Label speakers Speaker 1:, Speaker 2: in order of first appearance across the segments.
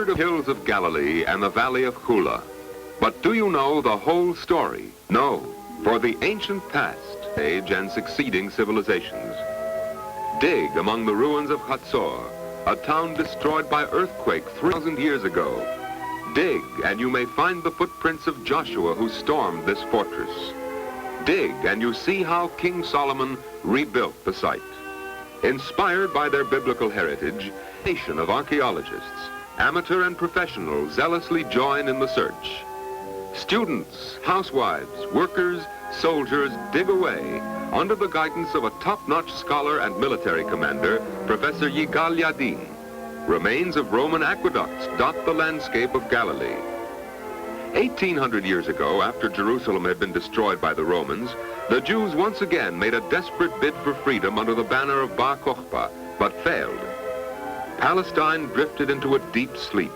Speaker 1: heard of hills of Galilee and the Valley of Hula. But do you know the whole story? No, for the ancient past, age and succeeding civilizations. Dig among the ruins of Khatsur, a town destroyed by earthquake 3,000 years ago. Dig and you may find the footprints of Joshua who stormed this fortress. Dig and you see how King Solomon rebuilt the site. Inspired by their biblical heritage, a nation of archaeologists, amateur and professional, zealously join in the search. Students, housewives, workers, soldiers dig away under the guidance of a top-notch scholar and military commander, Professor Yigal Yadin. Remains of Roman aqueducts dot the landscape of Galilee. 1,800 years ago, after Jerusalem had been destroyed by the Romans, the Jews once again made a desperate bid for freedom under the banner of Bar Kokhba, but failed. Palestine drifted into a deep sleep,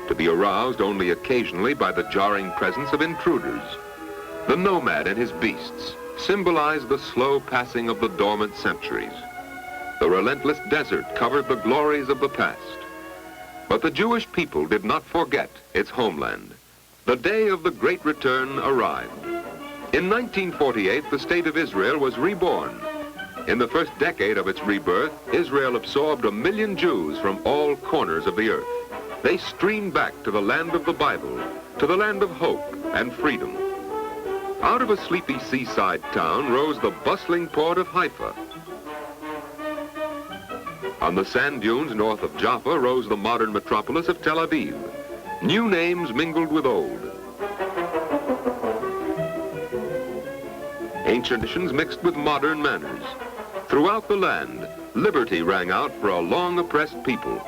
Speaker 1: to be aroused only occasionally by the jarring presence of intruders. The nomad and his beasts symbolize the slow passing of the dormant centuries. The relentless desert covered the glories of the past. But the Jewish people did not forget its homeland. The day of the Great Return arrived. In 1948, the State of Israel was reborn. In the first decade of its rebirth, Israel absorbed 1 million Jews from all corners of the earth. They streamed back to the land of the Bible, to the land of hope and freedom. Out of a sleepy seaside town rose the bustling port of Haifa. On the sand dunes north of Jaffa rose the modern metropolis of Tel Aviv. New names mingled with old. Ancient traditions mixed with modern manners. Throughout the land, liberty rang out for a long oppressed people.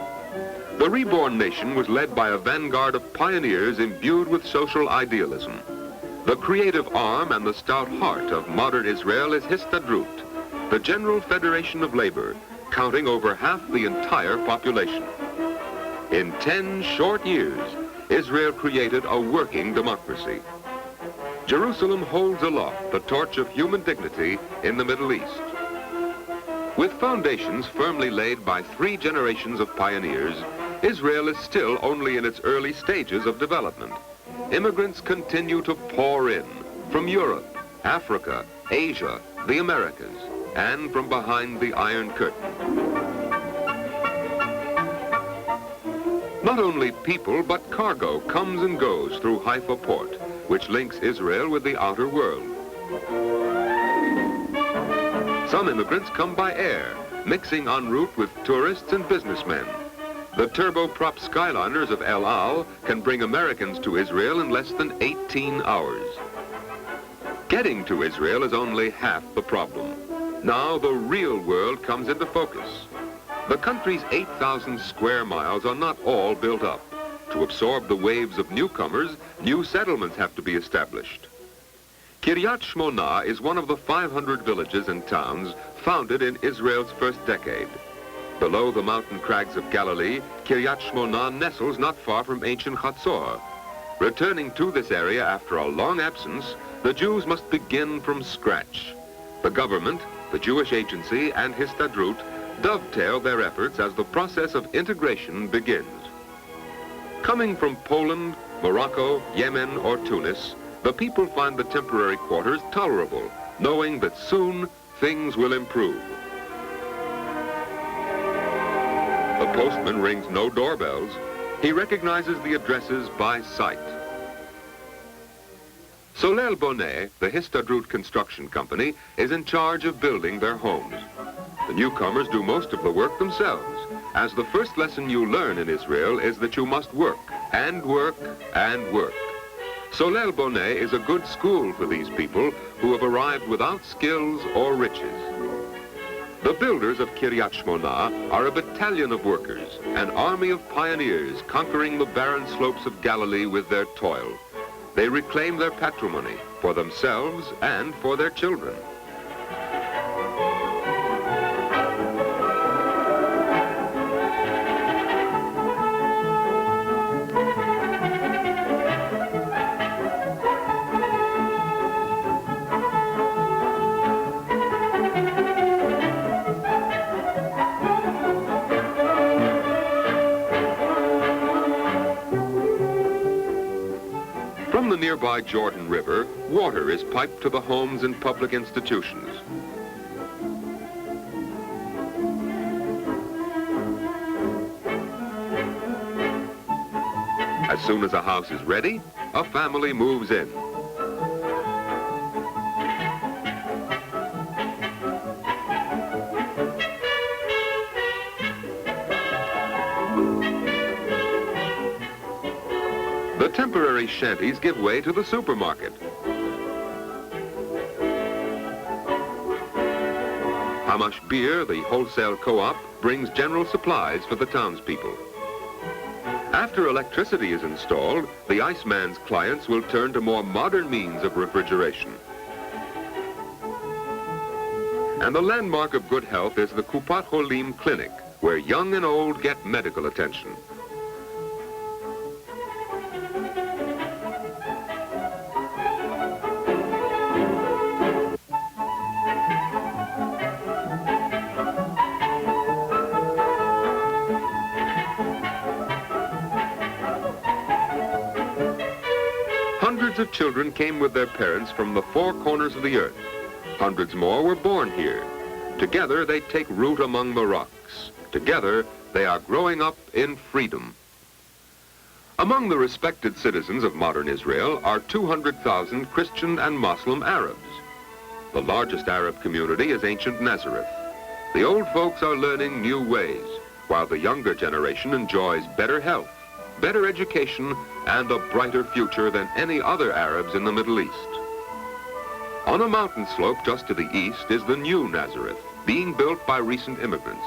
Speaker 1: The reborn nation was led by a vanguard of pioneers imbued with social idealism. The creative arm and the stout heart of modern Israel is Histadrut, the General Federation of Labor, counting over half the entire population. In 10 short years, Israel created a working democracy. Jerusalem holds aloft the torch of human dignity in the Middle East. With foundations firmly laid by 3 generations of pioneers, Israel is still only in its early stages of development. Immigrants continue to pour in from Europe, Africa, Asia, the Americas, and from behind the Iron Curtain. Not only people, but cargo comes and goes through Haifa Port, which links Israel with the outer world. Some immigrants come by air, mixing en route with tourists and businessmen. The turboprop skyliners of El Al can bring Americans to Israel in less than 18 hours. Getting to Israel is only half the problem. Now the real world comes into focus. The country's 8,000 square miles are not all built up. To absorb the waves of newcomers, new settlements have to be established. Kiryat Shmona is one of the 500 villages and towns founded in Israel's first decade. Below the mountain crags of Galilee, Kiryat Shmona nestles not far from ancient Khatsur. Returning to this area after a long absence, the Jews must begin from scratch. The government, the Jewish agency, and Histadrut dovetail their efforts as the process of integration begins. Coming from Poland, Morocco, Yemen, or Tunis, the people find the temporary quarters tolerable, knowing that soon things will improve. The postman rings no doorbells. He recognizes the addresses by sight. Solel Bonnet, the Histadrut construction company, is in charge of building their homes. The newcomers do most of the work themselves, as the first lesson you learn in Israel is that you must work, and work, and work. Solel Bonnet is a good school for these people who have arrived without skills or riches. The builders of Kiryat Shmona are a battalion of workers, an army of pioneers conquering the barren slopes of Galilee with their toil. They reclaim their patrimony for themselves and for their children. nearby Jordan River, water is piped to the homes and public institutions. As soon as a house is ready, a family moves in. The temporary shanties give way to the supermarket. Hamash Beer, the wholesale co-op, brings general supplies for the townspeople. After electricity is installed, the Iceman's clients will turn to more modern means of refrigeration. And the landmark of good health is the Kupat Holim Clinic, where young and old get medical attention. Hundreds of children came with their parents from the four corners of the earth. Hundreds more were born here. Together they take root among the rocks. Together they are growing up in freedom. Among the respected citizens of modern Israel are 200,000 Christian and Muslim Arabs. The largest Arab community is ancient Nazareth. The old folks are learning new ways, while the younger generation enjoys better health, better education, and a brighter future than any other Arabs in the Middle East. On a mountain slope just to the east is the new Nazareth, being built by recent immigrants.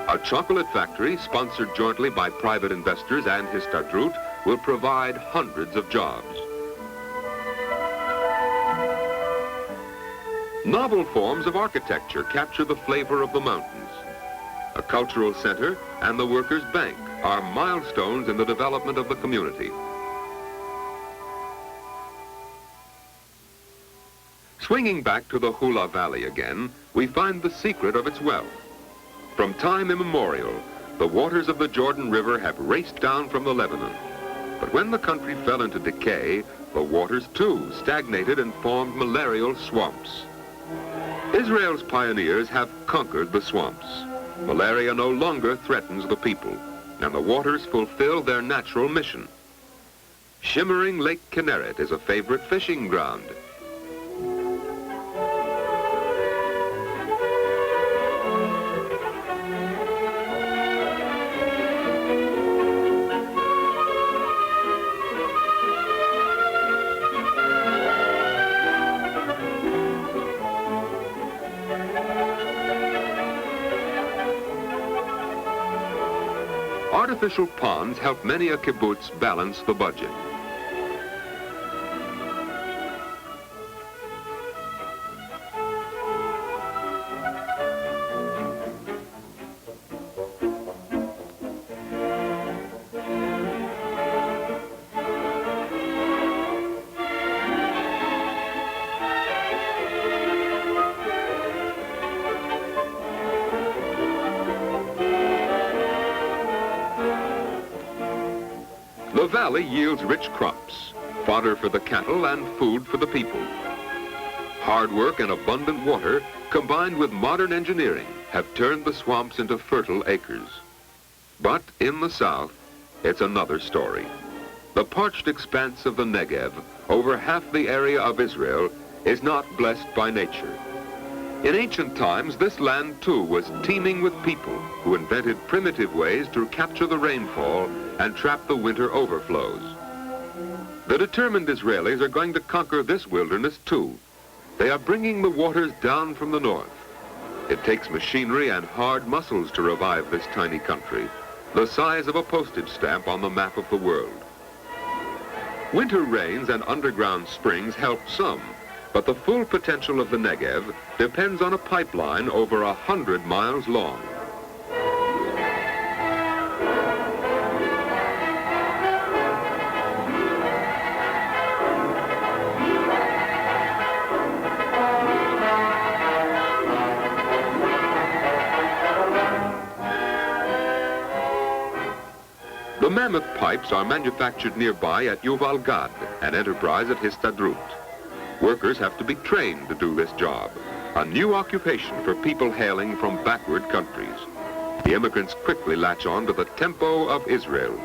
Speaker 1: A chocolate factory, sponsored jointly by private investors and Histadrut, will provide hundreds of jobs. Novel forms of architecture capture the flavor of the mountains. A cultural center and the Workers' Bank are milestones in the development of the community. Swinging back to the Hula Valley again, we find the secret of its wealth. From time immemorial, the waters of the Jordan River have raced down from the Lebanon. But when the country fell into decay, the waters too stagnated and formed malarial swamps. Israel's pioneers have conquered the swamps. Malaria no longer threatens the people, and the waters fulfill their natural mission. Shimmering Lake Kinneret is a favorite fishing ground. Artificial ponds help many a kibbutz balance the budget. The valley yields rich crops, fodder for the cattle and food for the people. Hard work and abundant water, combined with modern engineering, have turned the swamps into fertile acres. But in the south, it's another story. The parched expanse of the Negev, over half the area of Israel, is not blessed by nature. In ancient times, this land too was teeming with people who invented primitive ways to capture the rainfall and trap the winter overflows. The determined Israelis are going to conquer this wilderness too. They are bringing the waters down from the north. It takes machinery and hard muscles to revive this tiny country, the size of a postage stamp on the map of the world. Winter rains and underground springs help some, but the full potential of the Negev depends on a pipeline over 100 miles long. The mammoth pipes are manufactured nearby at Yuval Gad, an enterprise at Histadrut. Workers have to be trained to do this job, a new occupation for people hailing from backward countries. The immigrants quickly latch on to the tempo of Israel.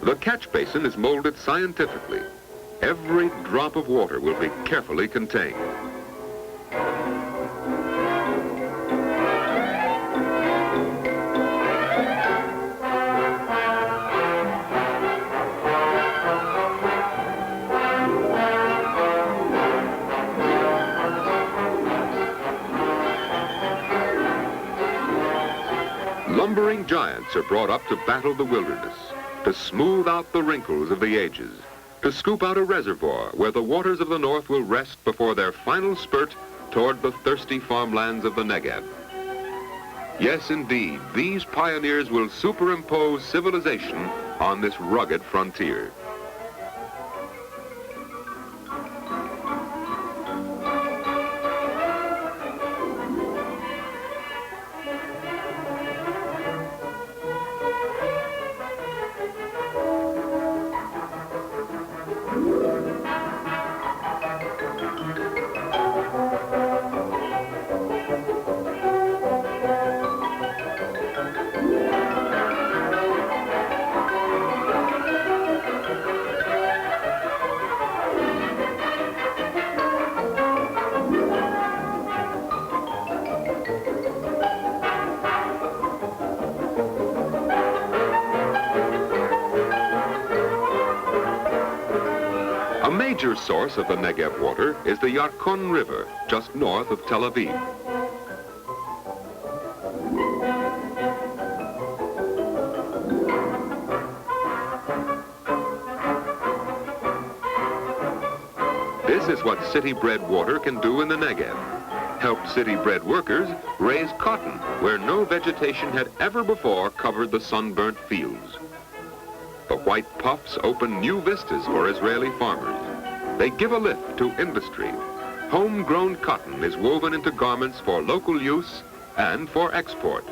Speaker 1: The catch basin is molded scientifically. Every drop of water will be carefully contained. Lumbering giants are brought up to battle the wilderness, to smooth out the wrinkles of the ages, to scoop out a reservoir where the waters of the north will rest before their final spurt toward the thirsty farmlands of the Negev. Yes, indeed, these pioneers will superimpose civilization on this rugged frontier. A major source of the Negev water is the Yarkon River, just north of Tel Aviv. This is what city-bred water can do in the Negev. Help city-bred workers raise cotton where no vegetation had ever before covered the sunburnt fields. The white puffs open new vistas for Israeli farmers. They give a lift to industry. Homegrown cotton is woven into garments for local use and for export.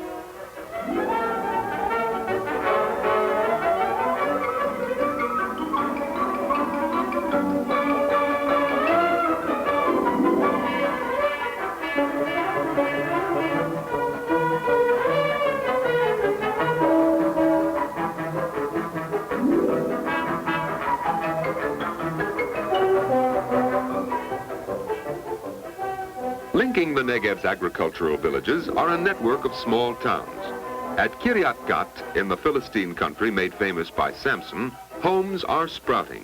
Speaker 1: Linking the Negev's agricultural villages are a network of small towns. At Kiryat Gat, in the Philistine country made famous by Samson, homes are sprouting.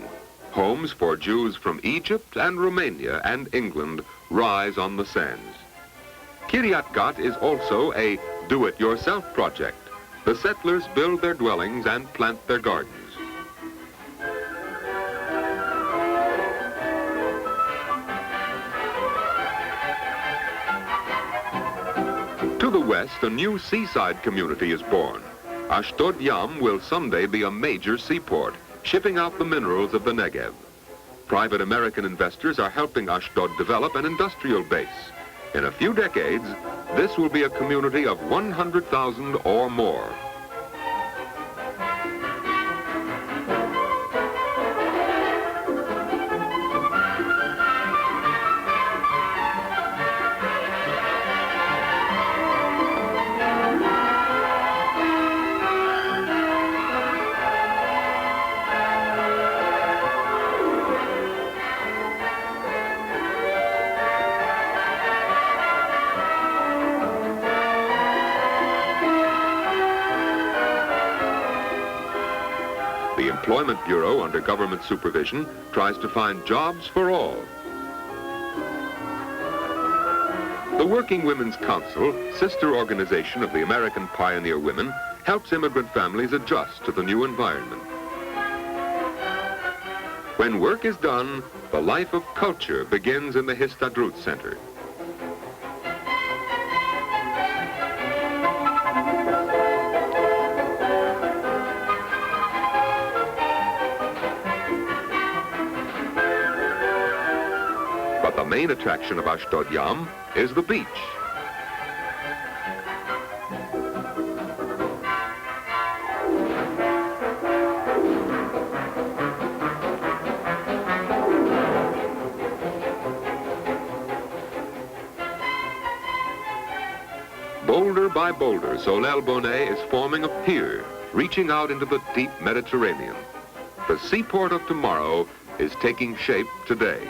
Speaker 1: Homes for Jews from Egypt and Romania and England rise on the sands. Kiryat Gat is also a do-it-yourself project. The settlers build their dwellings and plant their gardens. To the west, a new seaside community is born. Ashdod-Yam will someday be a major seaport, shipping out the minerals of the Negev. Private American investors are helping Ashdod develop an industrial base. In a few decades, this will be a community of 100,000 or more. The Employment Bureau, under government supervision, tries to find jobs for all. The Working Women's Council, sister organization of the American Pioneer Women, helps immigrant families adjust to the new environment. When work is done, the life of culture begins in the Histadrut Center. But the main attraction of Ashdod-Yam is the beach. Boulder by boulder, Solel Bonnet is forming a pier, reaching out into the deep Mediterranean. The seaport of tomorrow is taking shape today.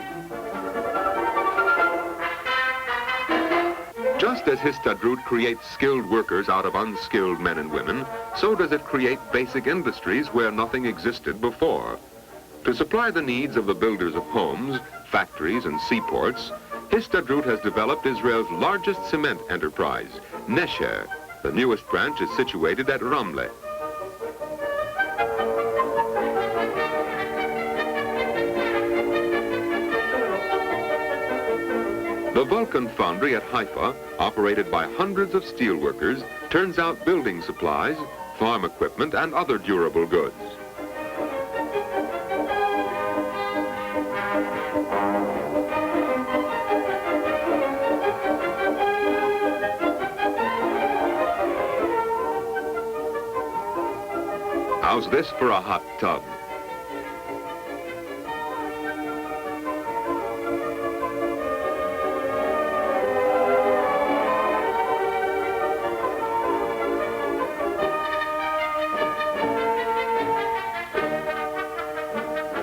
Speaker 1: Just as Histadrut creates skilled workers out of unskilled men and women, so does it create basic industries where nothing existed before. To supply the needs of the builders of homes, factories, and seaports, Histadrut has developed Israel's largest cement enterprise, Nesher. The newest branch is situated at Ramle. The Vulcan foundry at Haifa, operated by hundreds of steelworkers, turns out building supplies, farm equipment, and other durable goods. How's this for a hot tub?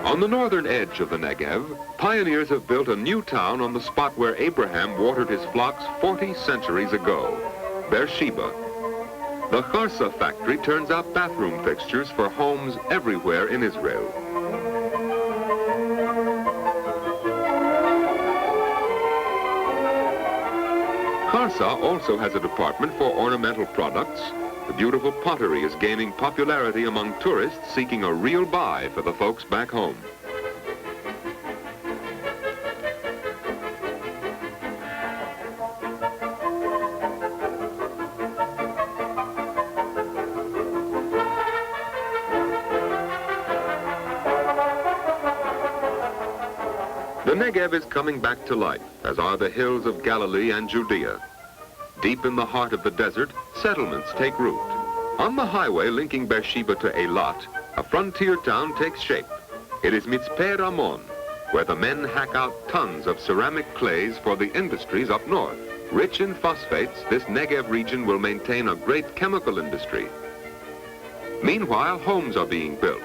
Speaker 1: On the northern edge of the Negev, pioneers have built a new town on the spot where Abraham watered his flocks 40 centuries ago, Beersheba. The Kharsa factory turns out bathroom fixtures for homes everywhere in Israel. Kharsa also has a department for ornamental products. The beautiful pottery is gaining popularity among tourists seeking a real buy for the folks back home. The Negev is coming back to life, as are the hills of Galilee and Judea. Deep in the heart of the desert, settlements take root. On the highway linking Beersheba to Eilat, a frontier town takes shape. It is Mitzpeh Ramon, where the men hack out tons of ceramic clays for the industries up north. Rich in phosphates, this Negev region will maintain a great chemical industry. Meanwhile, homes are being built.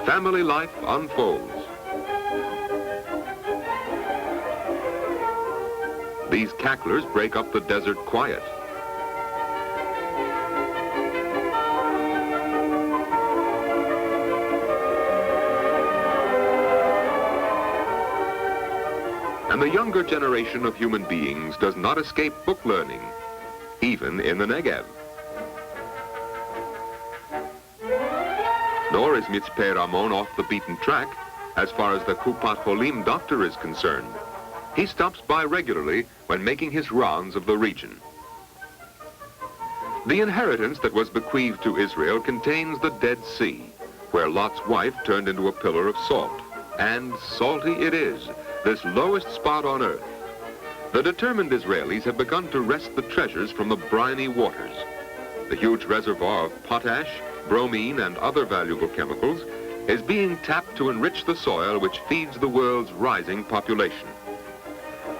Speaker 1: Family life unfolds. These cacklers break up the desert quiet. And the younger generation of human beings does not escape book learning, even in the Negev. Nor is Mitzpeh Ramon off the beaten track as far as the Kupat Cholim doctor is concerned. He stops by regularly when making his rounds of the region. The inheritance that was bequeathed to Israel contains the Dead Sea, where Lot's wife turned into a pillar of salt. And salty it is, this lowest spot on earth. The determined Israelis have begun to wrest the treasures from the briny waters. The huge reservoir of potash, bromine, and other valuable chemicals is being tapped to enrich the soil which feeds the world's rising population.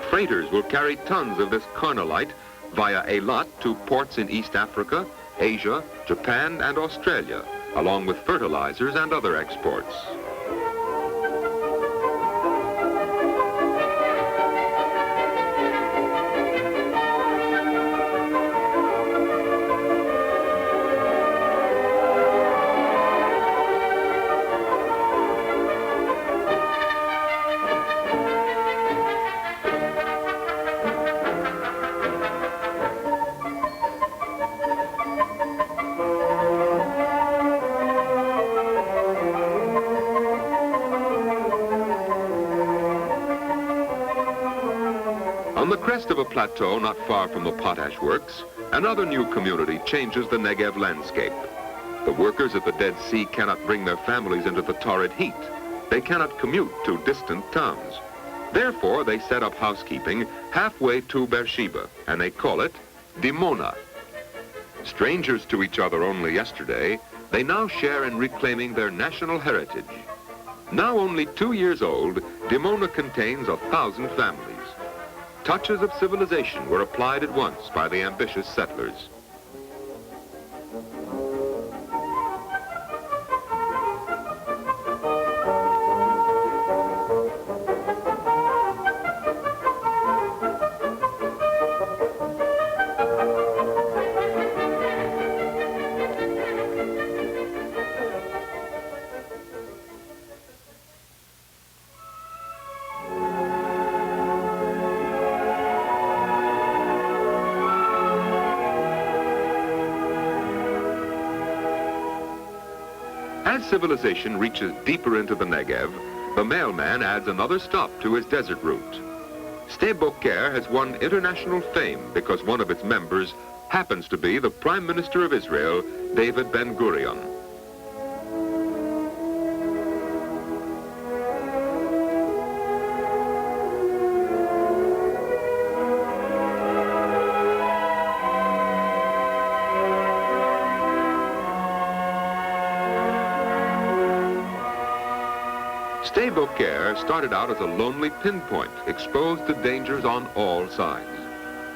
Speaker 1: Freighters will carry tons of this carnallite via Eilat to ports in East Africa, Asia, Japan, and Australia, along with fertilizers and other exports. crest of a plateau not far from the potash works, another new community changes the Negev landscape. The workers at the Dead Sea cannot bring their families into the torrid heat. They cannot commute to distant towns. Therefore, they set up housekeeping halfway to Beersheba, and they call it Dimona. Strangers to each other only yesterday, they now share in reclaiming their national heritage. Now only 2 years old, Dimona contains 1,000 families. Touches of civilization were applied at once by the ambitious settlers. As civilization reaches deeper into the Negev, the mailman adds another stop to his desert route. Sde Boker has won international fame because one of its members happens to be the Prime Minister of Israel, David Ben-Gurion. Sde Boker started out as a lonely pinpoint, exposed to dangers on all sides.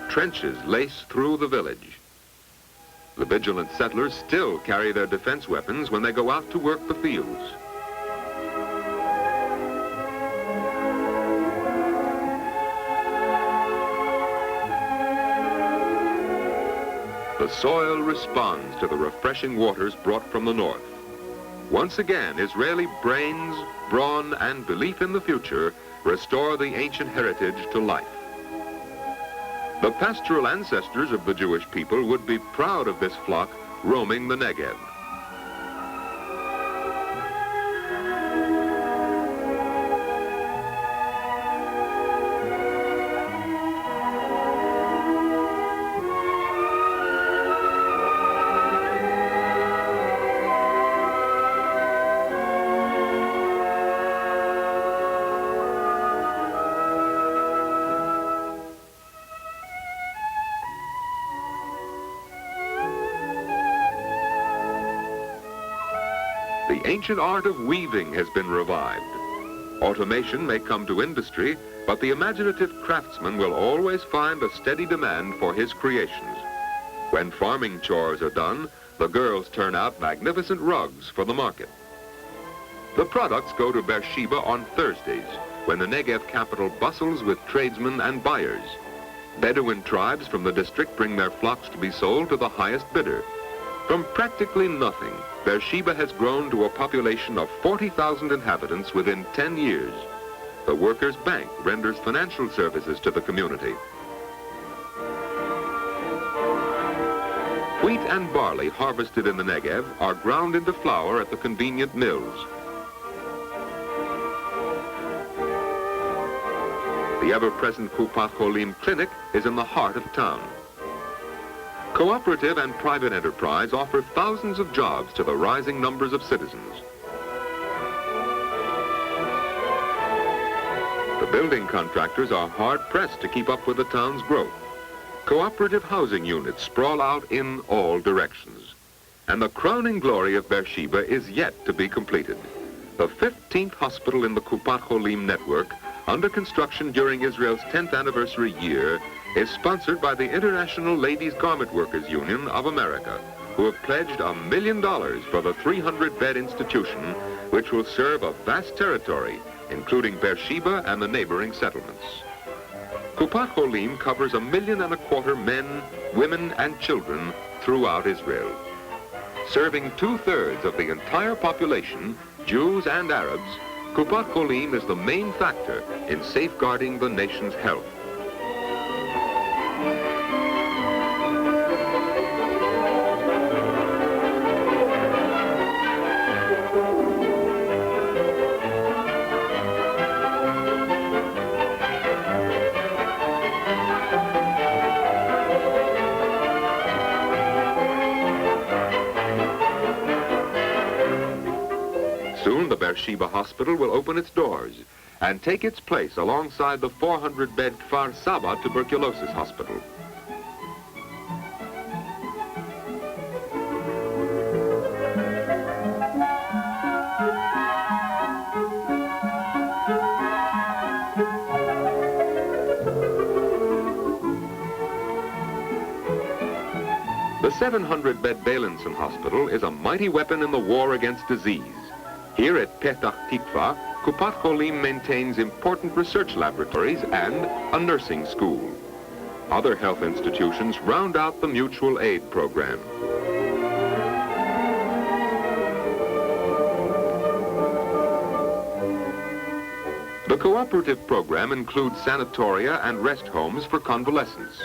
Speaker 1: Trenches lace through the village. The vigilant settlers still carry their defense weapons when they go out to work the fields. The soil responds to the refreshing waters brought from the north. Once again, Israeli brains, brawn, and belief in the future restore the ancient heritage to life. The pastoral ancestors of the Jewish people would be proud of this flock roaming the Negev. The ancient art of weaving has been revived. Automation may come to industry, but the imaginative craftsman will always find a steady demand for his creations. When farming chores are done, the girls turn out magnificent rugs for the market. The products go to Beersheba on Thursdays, when the Negev capital bustles with tradesmen and buyers. Bedouin tribes from the district bring their flocks to be sold to the highest bidder. From practically nothing, Beersheba has grown to a population of 40,000 inhabitants within 10 years. The Workers' Bank renders financial services to the community. Wheat and barley harvested in the Negev are ground into flour at the convenient mills. The ever-present Kupat Cholim Clinic is in the heart of town. Cooperative and private enterprise offer thousands of jobs to the rising numbers of citizens. The building contractors are hard-pressed to keep up with the town's growth. Cooperative housing units sprawl out in all directions. And the crowning glory of Beersheba is yet to be completed. The 15th hospital in the Kupat Cholim network, under construction during Israel's 10th anniversary year, is sponsored by the International Ladies Garment Workers Union of America, who have pledged $1 million for the 300-bed institution, which will serve a vast territory, including Beersheba and the neighboring settlements. Kupat Cholim covers 1.25 million men, women, and children throughout Israel. Serving 2/3 of the entire population, Jews and Arabs, Kupat Cholim is the main factor in safeguarding the nation's health. Beersheba Hospital will open its doors and take its place alongside the 400-bed Kfar Saba Tuberculosis Hospital. The 700-bed Beilinson Hospital is a mighty weapon in the war against disease. Here at Petah Tikva, Kupat Cholim maintains important research laboratories and a nursing school. Other health institutions round out the mutual aid program. The cooperative program includes sanatoria and rest homes for convalescents.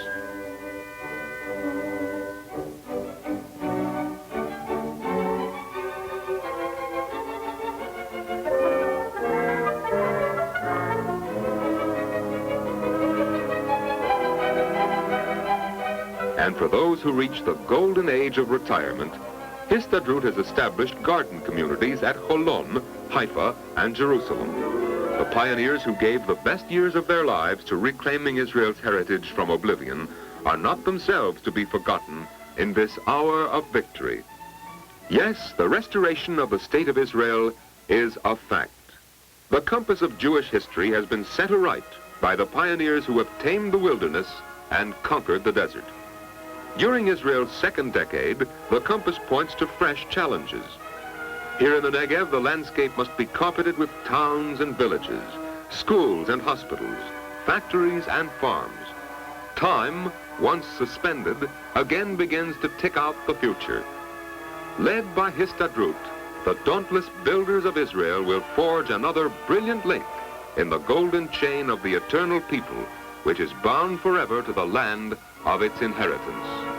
Speaker 1: And for those who reach the golden age of retirement, Histadrut has established garden communities at Holon, Haifa, and Jerusalem. The pioneers who gave the best years of their lives to reclaiming Israel's heritage from oblivion are not themselves to be forgotten in this hour of victory. Yes, the restoration of the State of Israel is a fact. The compass of Jewish history has been set aright by the pioneers who have tamed the wilderness and conquered the desert. During Israel's second decade, the compass points to fresh challenges. Here in the Negev, the landscape must be carpeted with towns and villages, schools and hospitals, factories and farms. Time, once suspended, again begins to tick out the future. Led by Histadrut, the dauntless builders of Israel will forge another brilliant link in the golden chain of the eternal people, which is bound forever to the land of its inheritance.